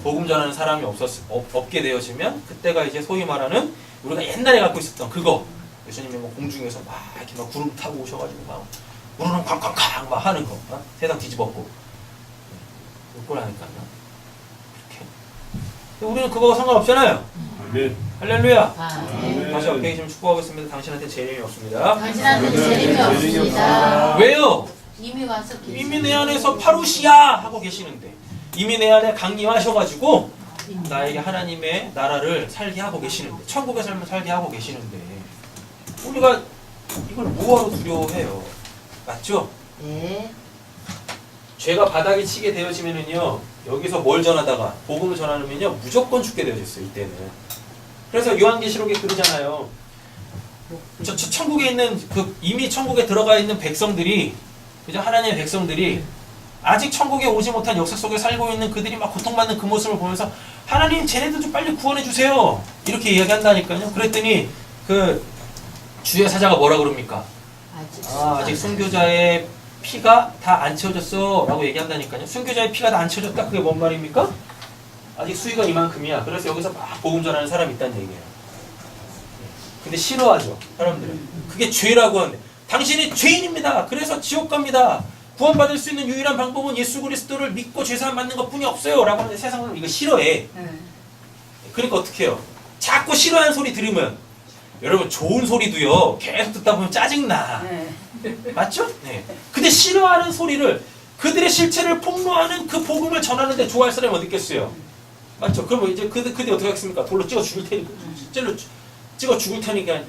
복음 전하는 사람이 없게 되어지면 그때가 이제 소위 말하는 우리가 옛날에 갖고 있었던 그거, 예수님이 뭐 공중에서 막 이렇게 막 구름 타고 오셔가지고 막 우르릉 쾅쾅쾅 막 하는 거, 세상 뒤집었고 그거라니까요. 우리는 그거가 상관없잖아요. 아멘. 할렐루야. 아멘. 다시 옆에 계시면 축복하겠습니다. 당신한테 재림이 없습니다. 당신한테 재림이 없습니다. 왜요? 이미 와서 이미 내 안에서 파루시아 하고 계시는데, 이미 내 안에 강림하셔가지고 나에게 하나님의 나라를 살게 하고 계시는데, 천국의 삶을 살게 하고 계시는데 우리가 이걸 뭐하러 두려워해요? 맞죠? 네. 죄가 바닥에 치게 되어지면은요, 여기서 뭘 전하다가 복음을 전하면요 무조건 죽게 되어졌어요. 이때는. 그래서 요한계시록에 그러잖아요. 저 천국에 있는 이미 천국에 들어가 있는 백성들이, 그죠? 하나님의 백성들이 아직 천국에 오지 못한 역사 속에 살고 있는 그들이 막 고통받는 그 모습을 보면서 하나님 쟤네들 좀 빨리 구원해 주세요. 이렇게 이야기한다니까요. 그랬더니 그 주의 사자가 뭐라 그럽니까? 아직 순교자의 피가 다 안 채워졌어 라고 얘기한다니까요. 순교자의 피가 다 안 채워졌다. 그게 뭔 말입니까? 아직 수위가 이만큼이야. 그래서 여기서 막 복음 전하는 사람이 있다는 얘기예요. 근데 싫어하죠, 사람들은. 그게 죄라고 하는데, 당신이 죄인입니다. 그래서 지옥 갑니다. 구원받을 수 있는 유일한 방법은 예수 그리스도를 믿고 죄사함 받는 것뿐이 없어요 라고 하는데 세상은 이거 싫어해. 그러니까 어떻게 해요? 자꾸 싫어하는 소리 들으면, 여러분 좋은 소리도요 계속 듣다 보면 짜증나. 맞죠? 네. 근데 싫어하는 소리를, 그들의 실체를 폭로하는 그 복음을 전하는데 좋아할 사람이 어디 있겠어요? 맞죠? 그러면 이제 그들이 어떻게 하겠습니까? 돌로 찍어 죽일 테니까. 찍어 죽일 테니까.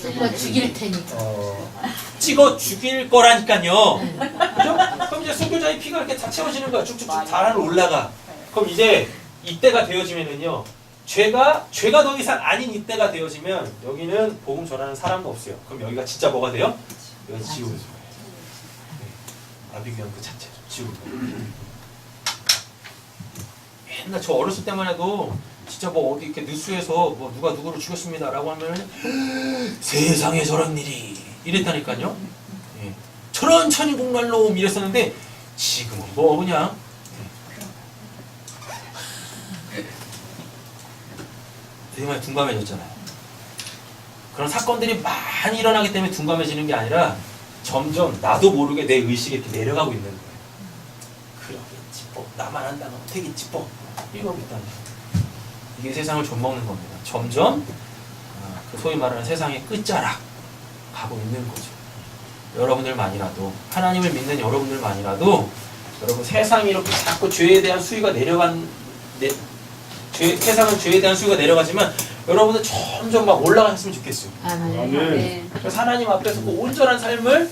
찔러 죽일 테니까. 찍어 죽일 거라니까요. 그죠? 그럼 이제 순교자의 피가 이렇게 다 채워지는 거야. 쭉쭉쭉 다 올라가. 그럼 이제 이때가 되어지면은요, 죄가 더 이상 아닌 이때가 되어지면 여기는 복음 전하는 사람도 없어요. 그럼 여기가 진짜 뭐가 돼요? 여기가 지옥이에요. 아비규환 그 자체죠. 지옥. 옛날 저 어렸을 때만 해도 진짜 뭐 어디 이렇게 뉴스에서 뭐 누가 누구를 죽였습니다라고 하면 세상에 저런 일이 이랬다니까요. 예. 저런 천인공날로 이랬었는데 지금은 뭐 그냥 되게 많이 둔감해졌잖아요. 그런 사건들이 많이 일어나기 때문에 둔감해지는 게 아니라 점점 나도 모르게 내 의식이 이렇게 내려가고 있는 거예요. 그러겠지 뭐, 나만 한다면 되겠지 뭐, 이러고 있다는 거예요. 이게 세상을 좀먹는 겁니다. 점점 그 소위 말하는 세상의 끝자락 가고 있는 거죠. 여러분들만이라도, 하나님을 믿는 여러분들만이라도, 여러분 세상이 이렇게 자꾸 죄에 대한 수위가 세상은 죄에 대한 수위가 내려가지만 여러분은 점점 막 올라가셨으면 좋겠어요. 아멘. 그래서 하나님 앞에서 그 온전한 삶을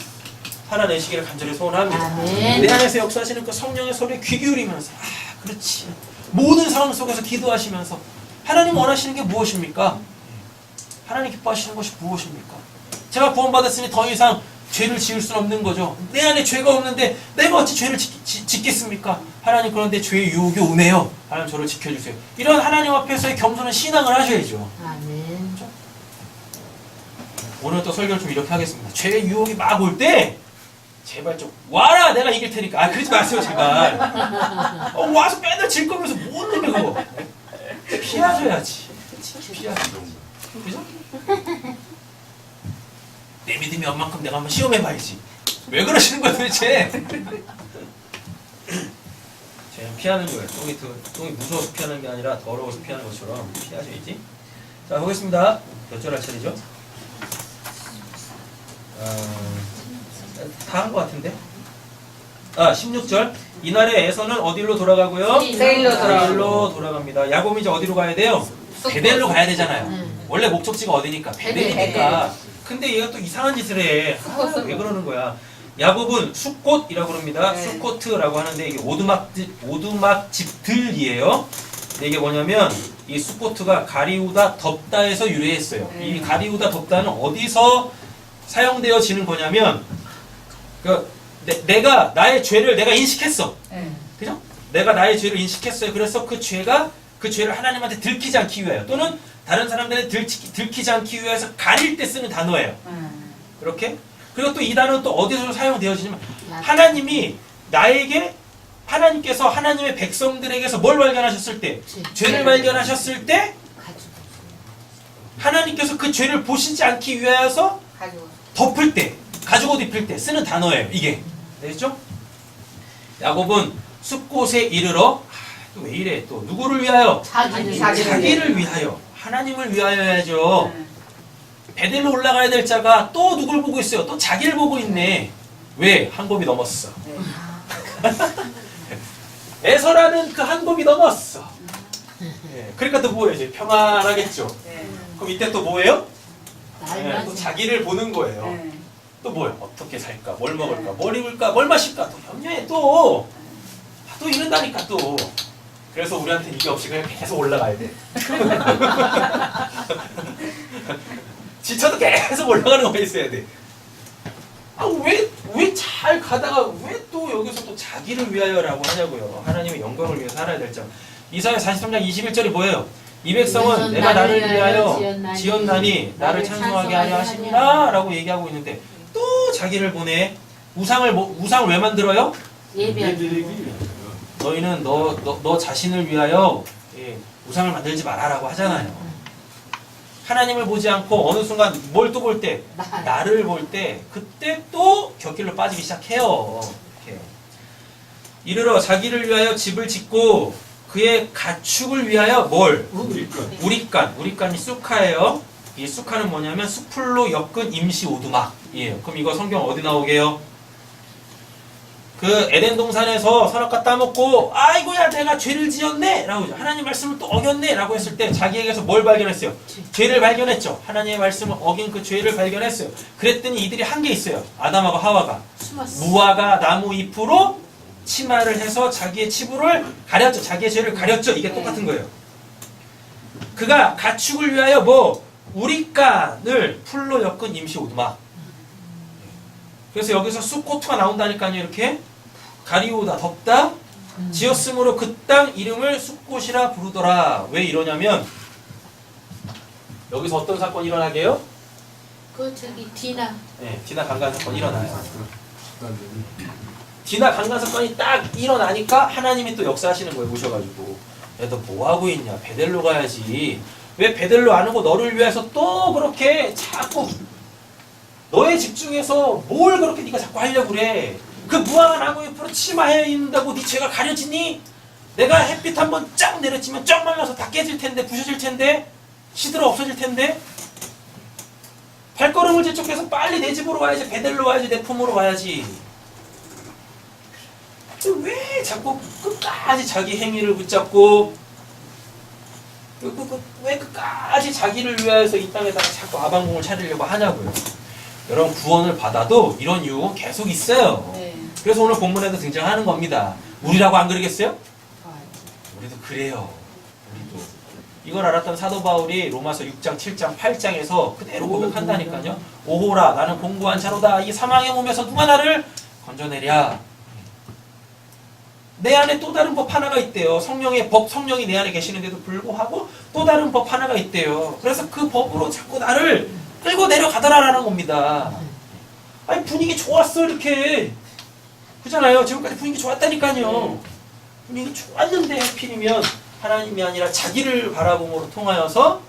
살아내시기를 간절히 소원합니다. 아멘. 내 안에서 역사하시는 그 성령의 소리에 귀 기울이면서 그렇지. 모든 상황 속에서 기도하시면서 하나님 원하시는 게 무엇입니까? 하나님 기뻐하시는 것이 무엇입니까? 제가 구원받았으니 더 이상 죄를 지을 수는 없는 거죠. 내 안에 죄가 없는데 내가 어찌 죄를 짓겠습니까? 하나님 그런데 죄의 유혹이 오네요. 하나님 저를 지켜주세요. 이런 하나님 앞에서의 겸손한 신앙을 하셔야죠. 아멘. 오늘 또 설교를 좀 이렇게 하겠습니다. 죄의 유혹이 막 올 때 제발 좀 와라 내가 이길 테니까. 그러지 마세요 제발. 와서 맨날 질 거면서 못 내려 그거. 피하셔야지. 피하셔야지. 그죠? 내 믿음이 얼만큼 내가 한번 시험해봐야지. 왜 그러시는 거야 도대체? 제가 피하는 거예요. 똥이 무서워서 피하는 게 아니라 더러워서 피하는 것처럼 피하셔야지. 자 보겠습니다. 몇 절 할 차례죠? 다 한 것 같은데? 16절. 이날에 에서는 어디로 돌아가고요? 세일로 돌아갑니다. 야곱이 이제 어디로 가야 돼요? 베델로 가야 되잖아요. 원래 목적지가 어디니까? 베델이니까. 근데 얘가 또 이상한 짓을 해. 왜 그러는 거야? 야곱은 숫꽃이라고 합니다. 네. 숫코트라고 하는데 이게 오두막집들이에요. 근데 이게 뭐냐면 이 숫코트가 가리우다 덥다에서 유래했어요. 이 가리우다 덥다는 어디서 사용되어지는 거냐면 내가 나의 죄를 내가 인식했어. 그죠? 내가 나의 죄를 인식했어요. 그래서 그 죄를 하나님한테 들키지 않기 위하여 또는 다른 사람들한테 들키지 않기 위해서 가릴 때 쓰는 단어예요. 이렇게. 그리고 또 이 단어는 또 어디서 사용되어지냐면 하나님께서 하나님의 백성들에게서 뭘 발견하셨을 때 죄를 발견하셨을 때 하나님께서 그 죄를 보시지 않기 위하여서 덮을 때 가죽옷 입힐 때 쓰는 단어예요. 이게. 되겠죠? 야곱은 숲곳에 이르러 또 왜 이래? 또 누구를 위하여? 자기를 위하여. 하나님을 위하여야죠. 베델로 올라가야 될 자가 또 누굴 보고 있어요? 또 자기를 보고 있네. 왜? 한 곱이 넘었어. 에서라는 그 한 곱이 넘었어. 그러니까 또 뭐예요? 이제 평안하겠죠. 그럼 이때 또 뭐예요? 또 자기를 보는 거예요. 또 뭐예요? 어떻게 살까? 뭘 먹을까? 뭘 입을까? 뭘 마실까? 또 염려해 또 이런다니까 또. 그래서 우리한테 이게 없이 그냥 계속 올라가야 돼. 지쳐도 계속 올라가는 것만 있어야 돼. 왜 잘 가다가 왜 또 여기서 또 자기를 위하여라고 하냐고요. 하나님의 영광을 위해 살아야 될 점. 이사야 43장 21절이 뭐예요? 이 백성은 내가 나를 위하여 지었나니 나를 찬송하게 하려 하십니다 라고 얘기하고 있는데 또 자기를 보내. 우상을 왜 만들어요? 너희는 너 자신을 위하여 우상을 만들지 말아라고 하잖아요. 하나님을 보지 않고 어느 순간 뭘 또 볼 때? 나를 볼 때 그때 또 곁길로 빠지기 시작해요. 이렇게. 이르러 자기를 위하여 집을 짓고 그의 가축을 위하여 뭘? 우리간이 쑥하예요. 이 쑥하는 뭐냐면 수풀로 엮은 임시 오두막이에요. 그럼 이거 성경 어디 나오게요? 그 에덴 동산에서 선악과 따먹고 아이고야 내가 죄를 지었네 라고 하나님 말씀을 또 어겼네 라고 했을 때 자기에게서 뭘 발견했어요? 죄를 발견했죠. 하나님의 말씀을 어긴 그 죄를 발견했어요. 그랬더니 이들이 한 게 있어요. 아담하고 하와가 무화과 나무 잎으로 치마를 해서 자기의 치부를 가렸죠. 자기의 죄를 가렸죠. 이게 똑같은 거예요. 그가 가축을 위하여 우리간을 풀로 엮은 임시 오두막. 그래서 여기서 쑥코트가 나온다니까요. 이렇게 가리우다 덥다 지었으므로 그 땅 이름을 쑥꽃이라 부르더라. 왜 이러냐면 여기서 어떤 사건이 일어나게요? 디나. 네, 디나 강간 사건이 일어나요. 디나 강간 사건이 딱 일어나니까 하나님이 또 역사하시는 거예요. 오셔가지고 야, 너 뭐하고 있냐? 베델로 가야지. 왜 베델로 안 오고 너를 위해서 또 그렇게 자꾸 너에 집중해서 뭘 그렇게 네가 자꾸 하려고 그래. 그 무화과 나무 옆으로 치마해 있는다고 네 죄가 가려지니? 내가 햇빛 한번 쫙 내려치면 쫙 말라서 다 깨질 텐데 부셔질 텐데 시들어 없어질 텐데 발걸음을 재촉해서 빨리 내 집으로 와야지. 베델로 와야지. 내 품으로 와야지. 왜 자꾸 끝까지 자기 행위를 붙잡고 왜 끝까지 자기를 위하여서 이 땅에다가 자꾸 아방궁을 차리려고 하냐고요. 여러분 구원을 받아도 이런 유혹은 계속 있어요. 네. 그래서 오늘 본문에도 등장하는 겁니다. 우리라고 안 그러겠어요? 좋아요. 우리도 그래요. 우리도. 이걸 알았던 사도 바울이 로마서 6장, 7장, 8장에서 그대로 고백한다니까요. 오호라 나는 공고한 자로다. 이 사망의 몸에서 누가 나를 건져내랴. 내 안에 또 다른 법 하나가 있대요. 성령의 법, 성령이 내 안에 계시는데도 불구하고 또 다른 법 하나가 있대요. 그래서 그 법으로 자꾸 나를 끌고 내려가더라라는 겁니다. 아니 분위기 좋았어 이렇게. 그잖아요. 지금까지 분위기 좋았다니까요. 분위기 좋았는데 하필이면 하나님이 아니라 자기를 바라봄으로 통하여서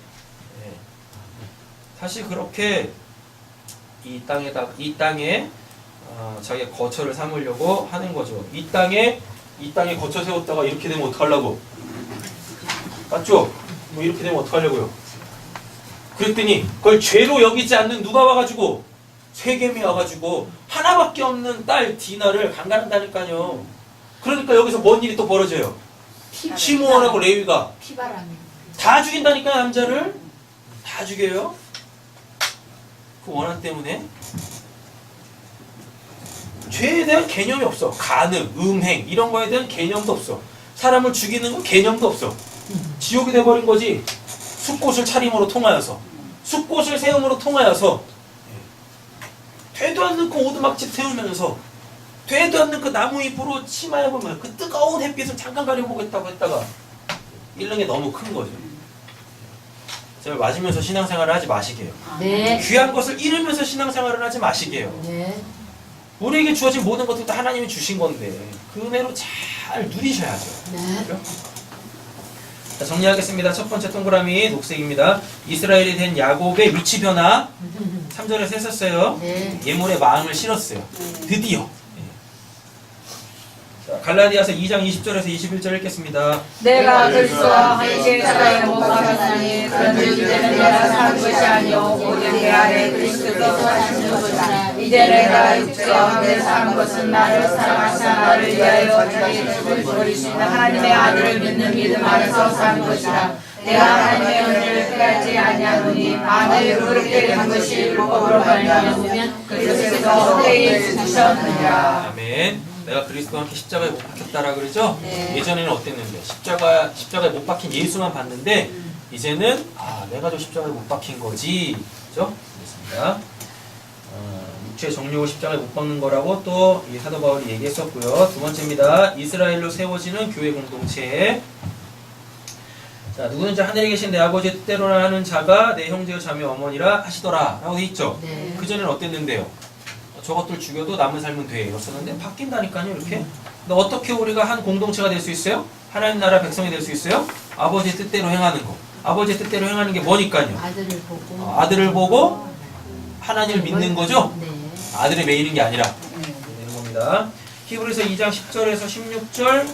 다시 그렇게 이 땅에 자기의 거처를 삼으려고 하는 거죠. 이 땅에 거처 세웠다가 이렇게 되면 어떡하려고? 맞죠? 뭐 이렇게 되면 어떡하려고요? 그랬더니 그걸 죄로 여기지 않는 누가 와가지고 세겜이 와가지고 하나밖에 없는 딸 디나를 강간한다니까요. 그러니까 여기서 뭔 일이 또 벌어져요? 시므온하고 레위가 피바람이. 다 죽인다니까요. 남자를 다 죽여요. 그 원한 때문에 죄에 대한 개념이 없어. 간음, 음행 이런 거에 대한 개념도 없어. 사람을 죽이는 거 개념도 없어. 지옥이 돼버린 거지. 숲꽃을 차림으로 통하여서, 숲꽃을 세움으로 통하여서 되도 않는 그 오두막집 세우면서 되도 않는 그 나무 잎으로 치마해 보면 그 뜨거운 햇빛을 잠깐 가려보겠다고 했다가 일능이 너무 큰 거죠. 제가 맞으면서 신앙생활을 하지 마시게요. 네. 귀한 것을 잃으면서 신앙생활을 하지 마시게요. 네. 우리에게 주어진 모든 것도 다 하나님이 주신 건데 그 은혜로 잘 누리셔야죠. 네. 그렇죠? 자, 정리하겠습니다. 첫 번째 동그라미 녹색입니다. 이스라엘이 된 야곱의 위치 변화 3절에서 했었어요. 네. 예물의 마음을 실었어요. 드디어. 자, 갈라디아서 2장 20절에서 21절 읽겠습니다. 내가 그리스도와 함께 십자가에 못 박혔나니 그런즉 이제는 내가 사는 것이 아니요 오직 내 안에 그리스도께서 사시는 것이라. 이제 내가 육체 가운데 사는 것은 나를 사랑하사 나를 위하여 자기 죽을 버리신 하나님의 아들을 믿는 믿음 안에서 사는 것이라. 내가 하나님의 은혜를 빼앗지 아니하노니 만일 그렇게 된 것이 율법으로 말미암으면 그리스도께서 헛되이 죽으셨느니라. 아멘. 내가 그리스도와 함께 십자가에 못 박혔다라 그러죠? 네. 예전에는 어땠는데? 십자가에 못 박힌 예수만 봤는데 이제는 내가 저 십자가에 못 박힌 거지. 그죠? 그렇습니다. 육체 정욕을 십자가에 못 박는 거라고 또 이 사도 바울이 얘기했었고요. 두 번째입니다. 이스라엘로 세워지는 교회 공동체. 자, 누구든지 하늘에 계신 내 아버지의 뜻대로라 하는 자가 내 형제여 자매 어머니라 하시더라 라고 돼 있죠? 네. 그전에는 어땠는데요? 저것들 죽여도 남은 삶은 돼. 이랬었는데 바뀐다니까요, 이렇게. 근데 어떻게 우리가 한 공동체가 될 수 있어요? 하나님 나라 백성이 될 수 있어요? 아버지의 뜻대로 행하는 거. 아버지의 뜻대로 행하는 게 뭐니까요? 아들을 보고. 아들을 보고 하나님을 믿는 거죠? 네. 아들의 메이는 게 아니라. 되는 겁니다. 히브리서 2장 10절에서 16절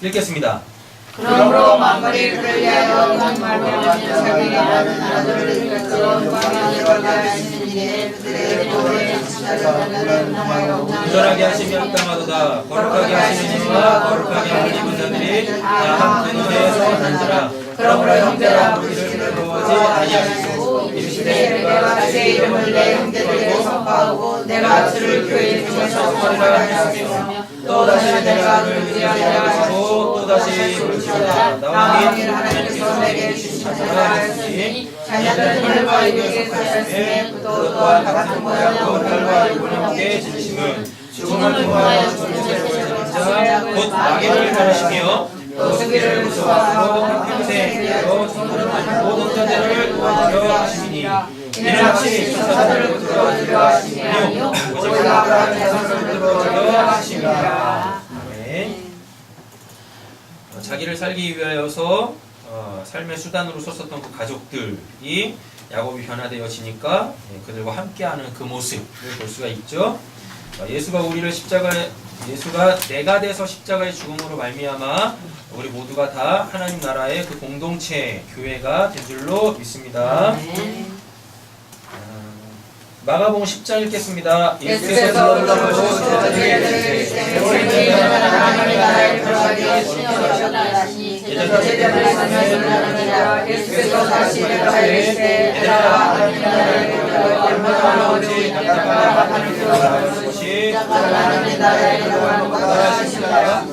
읽겠습니다. 그러므로 만물이 그를 위하여 온 말씀하신 자기가 많은 아들을 그런 광야를 걸어가시는 이에 그들의 도를 지켜주는 온전하게 하시며 합당하도다. 거룩하게 하시는 이와 거룩하게 하는 입은 자들이 다 한 은혜에서 난지라. 그러므로 형제라 우리를 부르지 아니하시고 이르시되 내가 주의 이름을 내 형제들에게 선포하고 내가 주를 교회에 중에서 거룩하게 하시며 또다시 내가 그를 위하여 하시고 또다시 부르시오다. 나와 및 하나님께서 내게 주신 자라 하였으니 자녀들은 혈과 육에게 사셨으며 또 또한 같은 모양으로 혈과 육을 함께 지니심은 죽음을 통하여 존재를 보이는 자곧 마귀를 가르시며 또 죽기를 무서워하고 평생으로 죽는 모든 자들을 도와주려 하시니 이는 확실히 천사들을 붙들어주려 하시며 오직 아브라함의 자손을 붙들어주려 하십니다. 자기를 살기 위하여서 삶의 수단으로 썼었던 그 가족들이 야곱이 변화되어지니까 그들과 함께하는 그 모습을 볼 수가 있죠. 예수가 내가 돼서 십자가의 죽음으로 말미암아 우리 모두가 다 하나님 나라의 그 공동체 교회가 된 줄로 믿습니다. 네. 마가복음 10장 읽겠습니다. 예수께서 불러보시고 제자들에게 이르시되 우리는 하나님의 나라에 들어가게 하시니 제자들을 말씀하시니라. 예수께서 다시 대답하여 이르시되 얘들아 하나님의 나라에 하늘 들어가는 것이 하나님의 나라에 들어가는 것과 하시니라.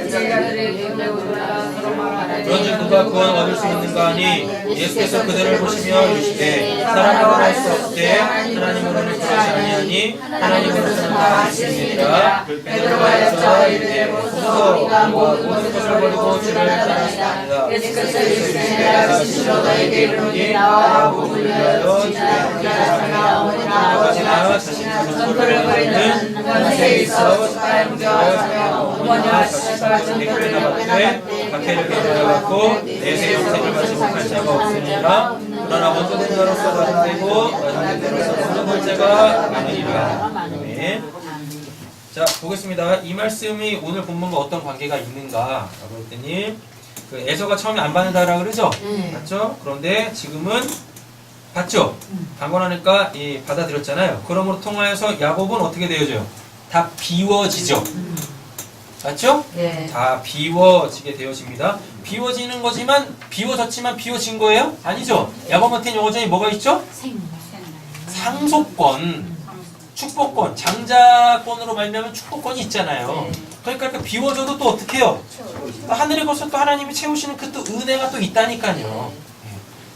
제자들의 기도보다 서로 말하되 그런즉 누가 구원 얻을 수 있는가 하니 예수께서 그들을 보시며 이르시되 사람으로 할 수 없되 하나님으로는 그렇지 아니하니 하나님으로서는 다 할 수 있느니라. 베드로가 여쭤 이르되 보소서 우리가 모든 것을 버리고 주를 따르시다. 예수께서 이르시되 내가 진실로 너에게 이르노니 나와 복음을 위하여 주의 자기가 어머니나 아버지나 전토를 벌이는 권세 있어 축하의 무게와 사며 어머니와 시집과 전토를 받되 박해를 견뎌갖고 내세 영생을 받지 못할 자가 없으니라. 그러나 먼저 된 자로서 받아들이고 나중에 대로서 모든 볼 자가 많으리라. 아멘. 자, 보겠습니다. 이 말씀이 오늘 본문과 어떤 관계가 있는가 라고 했더니 그 에서가 처음에 안 받는다라 그러죠? 맞죠? 그런데 지금은 받죠? 강권하니까 받아들였잖아요. 그러므로 통하여서 야곱은 어떻게 되어져요? 다 비워지죠? 맞죠? 네. 다 비워지게 되어집니다. 비워지는 거지만 비워졌지만 비워진 거예요? 아니죠? 야곱한테는 여전히 뭐가 있죠? 상속권, 축복권, 장자권으로 말미암은 축복권이 있잖아요. 그러니까 비워져도 또 어떻게 해요? 하늘의 것을 또 하나님이 채우시는 그 또 은혜가 또 있다니까요.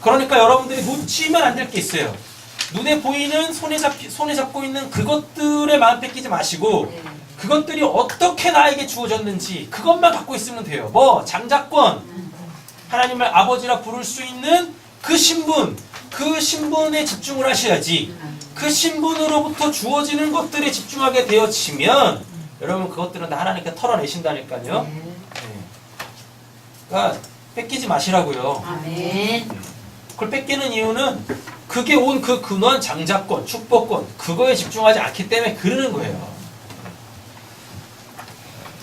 그러니까 여러분들이 놓치면 안 될 게 있어요. 눈에 보이는 손에 잡고 있는 그것들에 마음 뺏기지 마시고 그것들이 어떻게 나에게 주어졌는지 그것만 갖고 있으면 돼요. 뭐 장자권, 하나님을 아버지라 부를 수 있는 그 신분, 그 신분에 집중을 하셔야지. 그 신분으로부터 주어지는 것들에 집중하게 되어지면 여러분 그것들은 다 하나님께 털어내신다니까요. 그러니까 뺏기지 마시라고요. 아멘. 그걸 뺏기는 이유는 그게 온 그 근원, 장자권, 축복권 그거에 집중하지 않기 때문에 그러는 거예요.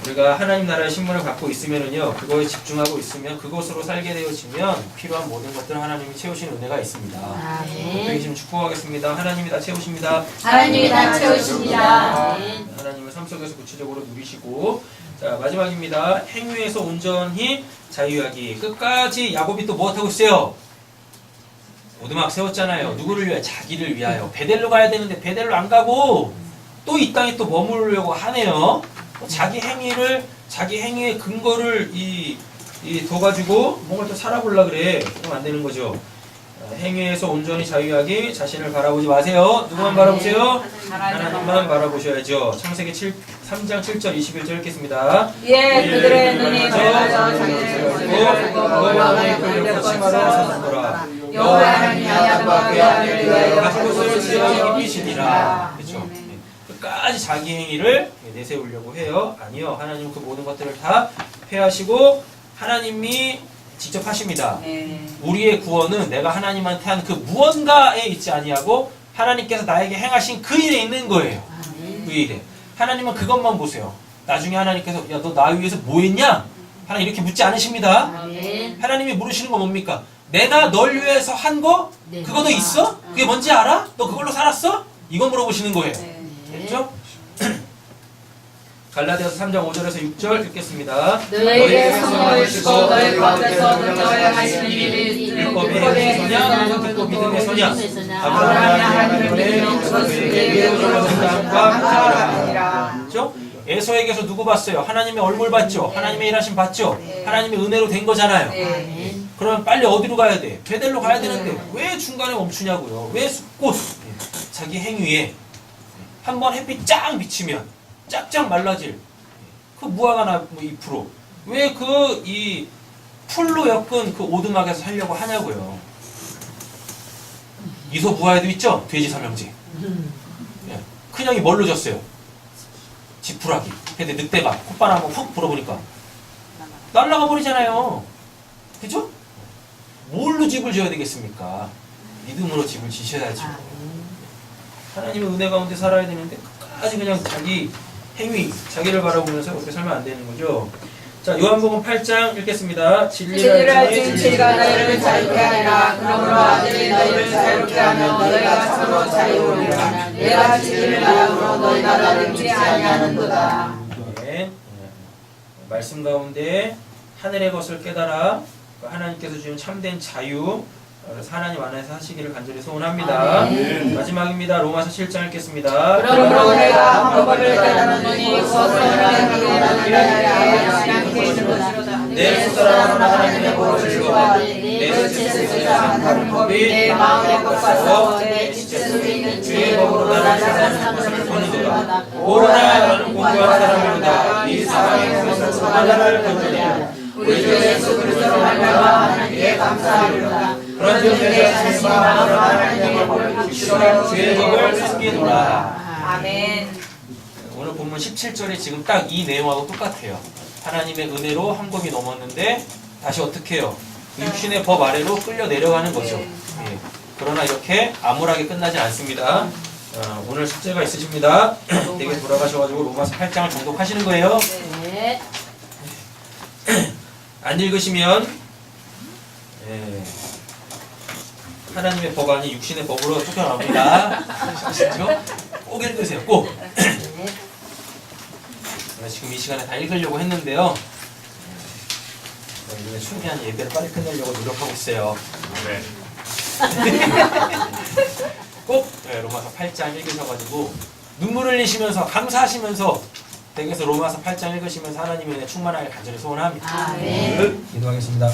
우리가 하나님 나라의 신분을 갖고 있으면은요, 그거에 집중하고 있으면 그것으로 살게 되어지면 필요한 모든 것들을 하나님이 채우시는 은혜가 있습니다. 아멘. 여기 지금 축복하겠습니다. 하나님이 다 채우십니다. 하나님이 다 채우십니다. 아멘. 하나님을 삶 속에서 구체적으로 누리시고, 자 마지막입니다. 행위에서 온전히 자유하기. 끝까지 야곱이 또 무엇하고 있어요? 오두막 세웠잖아요. 누구를 위하여? 자기를 위하여. 베델로 가야 되는데 베델로 안 가고 또 이 땅에 또 머무르려고 하네요. 자기 행위의 근거를 둬가지고 뭔가 또 살아보려 그래. 그럼 안 되는 거죠. 행위에서 온전히 자유하기. 자신을 바라보지 마세요. 누구만 바라보세요? 하나님만 바라보셔야죠. 창세기 3장 7절 21절 읽겠습니다. 예, 그들의 눈이 밝아져 자기를 그리고 너희와 그를 치마로 사셨더라. 여호와 하나님이 아담과 그의 아들을 위하여 가진 것을 지어 입히시니라. 그렇죠. 끝까지 자기 행위를 내세우려고 해요. 아니요. 하나님은 그 모든 것들을 다 폐하시고 하나님이 직접 하십니다. 우리의 구원은 내가 하나님한테 한 그 무언가에 있지 아니하고 하나님께서 나에게 행하신 그 일에 있는 거예요. 그 일에. 하나님은 그것만 보세요. 나중에 하나님께서 야, 너 나 위해서 뭐 했냐? 하나님 이렇게 묻지 않으십니다. 아멘. 하나님이 물으시는 건 뭡니까? 내가 널 위해서 한 거? 네. 그거 너 있어? 그게 뭔지 알아? 너 그걸로 살았어? 이거 물어보시는 거예요. 됐죠? 갈라디아서 3장 5절에서 6절 읽겠습니다. 너에게 성령을 주고 너희 가운데서 능력을 하시는 일이 율법의 소냐? 듣고 믿음의 소냐? 아브라함이 하나님의 그에게 정당과 함께하라. 그렇죠? 에서에게서 누구 봤어요? 하나님의 얼굴 봤죠? 하나님의 일하심 봤죠? 하나님의 은혜로 된 거잖아요. 아멘. 그러면 빨리 어디로 가야 돼? 베델로 가야 되는데 왜 중간에 멈추냐고요? 왜 곧 자기 행위에 한번 햇빛 쫙 비치면 쫙쫙 말라질 그 무화과 나무 잎으로 왜 그 이 풀로 엮은 그 오두막에서 살려고 하냐고요. 이소부화에도 있죠? 돼지 삼형제. 예. 큰형이 뭘로 졌어요? 지푸라기. 근데 늑대가 콧바람 한번 훅 불어보니까 날라가 버리잖아요. 그죠? 뭘로 집을 지어야 되겠습니까? 믿음으로 집을 지셔야죠. 하나님의 은혜 가운데 살아야 되는데 끝까지 그냥 자기 행위, 자기를 바라보면서 그렇게 살면 안 되는 거죠. 자, 요한복음 8장 읽겠습니다. 진리를 알지 진리가 너희를 자유케 하리라. 그러므로 아들이 너희를 자유케 하면 너희가 서로 자유로리라. 내가 진리를 말함으로 너희가 나를 믿지 아니하는도다. 네. 말씀 가운데 하늘의 것을 깨달아 하나님께서 주신 참된 자유, 그래서 하나님 안에서 하시기를 간절히 소원합니다. 마지막입니다. 로마서 7장 읽겠습니다. 그러므로 내가 방법을 깨닫는 눈이 서서히 일어나게 않게 되는도다. 내 속사람은 하나님의 법을 즐거워하니 내 지체 속에 다른 법이 내 마음의 것과 내 지체 속에 있는 주의 법으로 나를 사랑하는 것을 보는도다. 오로나 너는 공부한 사람이로다. 이 사랑의 것을 하나를 건져내라. 우리 주 예수 그리스도로 말미암아 하나님께 감사하리로다. 그런즉 내 자신과 마음으로 하나님의 법을 지키시고 주의 법을 숨기노라. 아멘. 오늘 본문 17절이 지금 딱 이 내용하고 똑같아요. 하나님의 은혜로 한 검이 넘었는데 다시 어떻게 해요? 육신의 법 아래로 끌려 내려가는 거죠. 예. 그러나 이렇게 암울하게 끝나지 않습니다. 오늘 숙제가 있으십니다. 댁에 돌아가셔가지고 로마서 8장을 정독하시는 거예요. 네. 안 읽으시면 예, 하나님의 법안이 육신의 법으로 쫓겨납니다. 아시죠? 꼭 읽으세요. 꼭. 네. 제가 지금 이 시간에 다 읽으려고 했는데요. 최대한 예배를 빨리 끝내려고 노력하고 있어요. 네. 꼭 로마서 8장 읽으셔가지고 눈물 흘리시면서 감사하시면서 댁에서 로마서 8장 읽으시면서 하나님의 은혜 충만하길 간절히 소원합니다. 아멘. 기도하겠습니다.